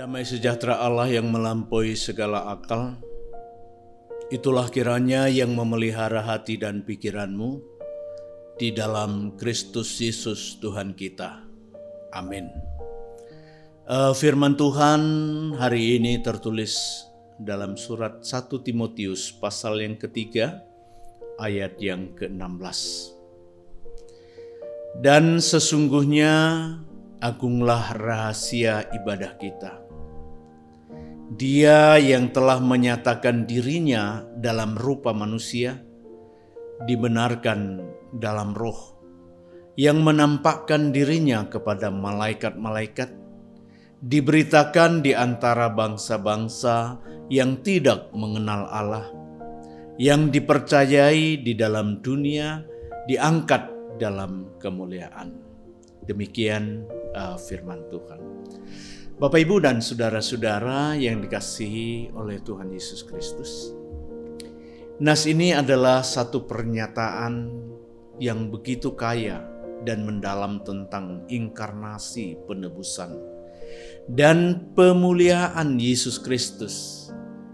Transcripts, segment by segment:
Damai sejahtera Allah yang melampaui segala akal, itulah kiranya yang memelihara hati dan pikiranmu di dalam Kristus Yesus Tuhan kita. Amin. Firman Tuhan hari ini tertulis dalam surat 1 Timotius pasal yang ketiga ayat yang ke-16. Dan sesungguhnya agunglah rahasia ibadah kita. Dia yang telah menyatakan dirinya dalam rupa manusia, dibenarkan dalam roh, yang menampakkan dirinya kepada malaikat-malaikat, diberitakan di antara bangsa-bangsa yang tidak mengenal Allah, yang dipercayai di dalam dunia, diangkat dalam kemuliaan. Demikian firman Tuhan. Bapak, Ibu, dan saudara-saudara yang dikasihi oleh Tuhan Yesus Kristus. Nas ini adalah satu pernyataan yang begitu kaya dan mendalam tentang inkarnasi penebusan dan pemuliaan Yesus Kristus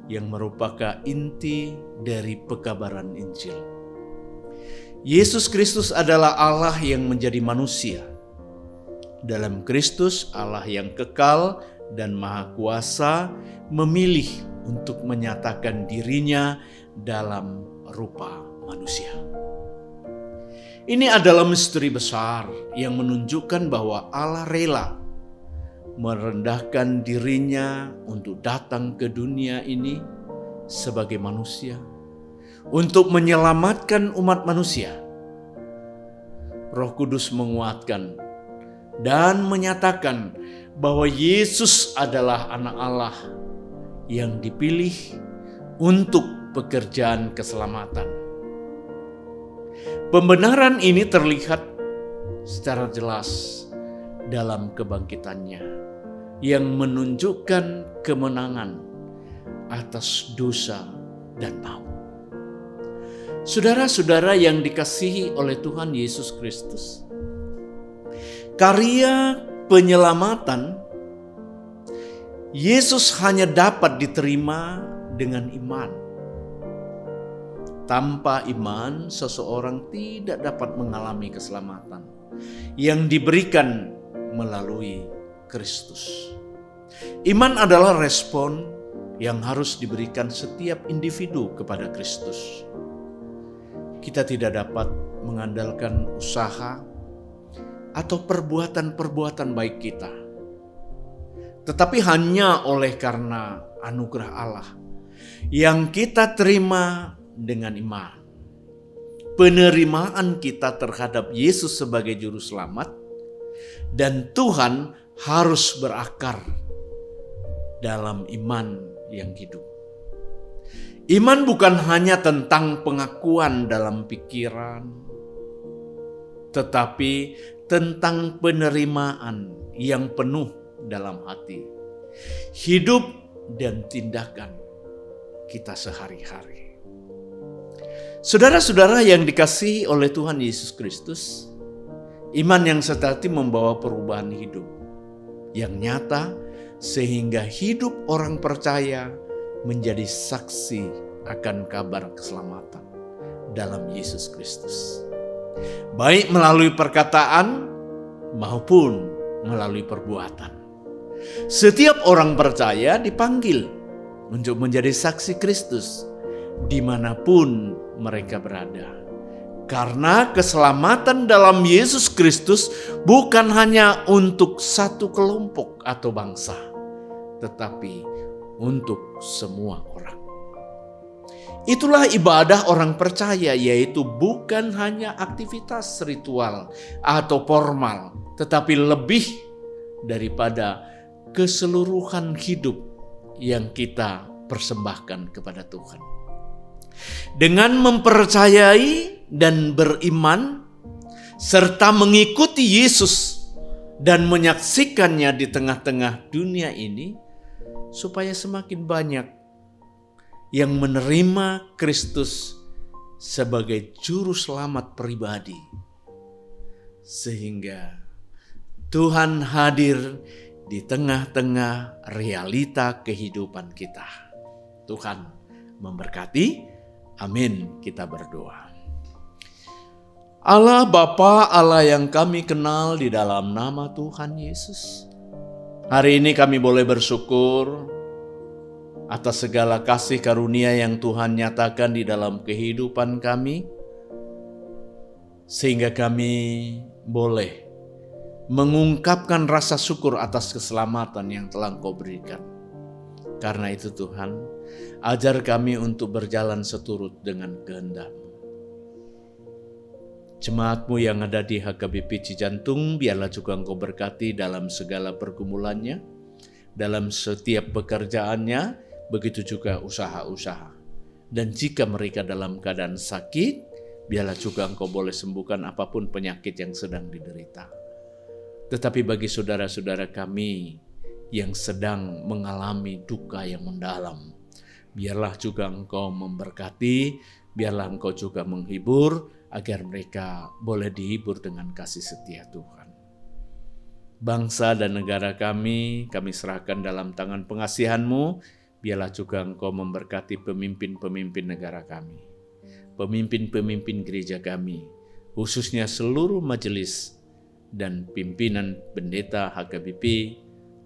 yang merupakan inti dari pekabaran Injil. Yesus Kristus adalah Allah yang menjadi manusia. Dalam Kristus, Allah yang kekal dan maha kuasa memilih untuk menyatakan dirinya dalam rupa manusia. Ini adalah misteri besar yang menunjukkan bahwa Allah rela merendahkan dirinya untuk datang ke dunia ini sebagai manusia, untuk menyelamatkan umat manusia. Roh Kudus menguatkan dan menyatakan bahwa Yesus adalah anak Allah yang dipilih untuk pekerjaan keselamatan. Pembenaran ini terlihat secara jelas dalam kebangkitannya yang menunjukkan kemenangan atas dosa dan maut. Saudara-saudara yang dikasihi oleh Tuhan Yesus Kristus, karya penyelamatan Yesus hanya dapat diterima dengan iman. Tanpa iman, seseorang tidak dapat mengalami keselamatan yang diberikan melalui Kristus. Iman adalah respon yang harus diberikan setiap individu kepada Kristus. Kita tidak dapat mengandalkan usaha atau perbuatan-perbuatan baik kita, tetapi hanya oleh karena anugerah Allah yang kita terima dengan iman. Penerimaan kita terhadap Yesus sebagai juru selamat dan Tuhan harus berakar dalam iman yang hidup. Iman bukan hanya tentang pengakuan dalam pikiran, tetapi tentang penerimaan yang penuh dalam hati, hidup dan tindakan kita sehari-hari. Saudara-saudara yang dikasihi oleh Tuhan Yesus Kristus, iman yang sejati membawa perubahan hidup yang nyata sehingga hidup orang percaya menjadi saksi akan kabar keselamatan dalam Yesus Kristus, baik melalui perkataan maupun melalui perbuatan. Setiap orang percaya dipanggil untuk menjadi saksi Kristus dimanapun mereka berada. Karena keselamatan dalam Yesus Kristus bukan hanya untuk satu kelompok atau bangsa, tetapi untuk semua orang. Itulah ibadah orang percaya, yaitu bukan hanya aktivitas ritual atau formal, tetapi lebih daripada keseluruhan hidup yang kita persembahkan kepada Tuhan. Dengan mempercayai dan beriman, serta mengikuti Yesus dan menyaksikannya di tengah-tengah dunia ini, supaya semakin banyak yang menerima Kristus sebagai juru selamat pribadi, sehingga Tuhan hadir di tengah-tengah realita kehidupan kita. Tuhan memberkati. Amin. Kita berdoa. Allah Bapa, Allah yang kami kenal di dalam nama Tuhan Yesus. Hari ini kami boleh bersyukur atas segala kasih karunia yang Tuhan nyatakan di dalam kehidupan kami, sehingga kami boleh mengungkapkan rasa syukur atas keselamatan yang telah Engkau berikan. Karena itu Tuhan, ajar kami untuk berjalan seturut dengan kehendak-Mu. Jemaat-Mu yang ada di HKBP Cijantung, biarlah juga Engkau berkati dalam segala pergumulannya, dalam setiap pekerjaannya, begitu juga usaha-usaha. Dan jika mereka dalam keadaan sakit, biarlah juga Engkau boleh sembuhkan apapun penyakit yang sedang diderita. Tetapi bagi saudara-saudara kami yang sedang mengalami duka yang mendalam, biarlah juga Engkau memberkati, biarlah Engkau juga menghibur, agar mereka boleh dihibur dengan kasih setia Tuhan. Bangsa dan negara kami serahkan dalam tangan pengasihan-Mu, biarlah juga Engkau memberkati pemimpin-pemimpin negara kami, pemimpin-pemimpin gereja kami, khususnya seluruh majelis dan pimpinan pendeta HKBP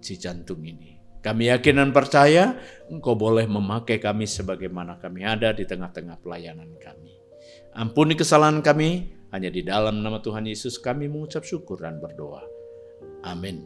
Cijantung ini. Kami yakin dan percaya Engkau boleh memakai kami sebagaimana kami ada di tengah-tengah pelayanan kami. Ampuni kesalahan kami, hanya di dalam nama Tuhan Yesus kami mengucap syukur dan berdoa. Amin.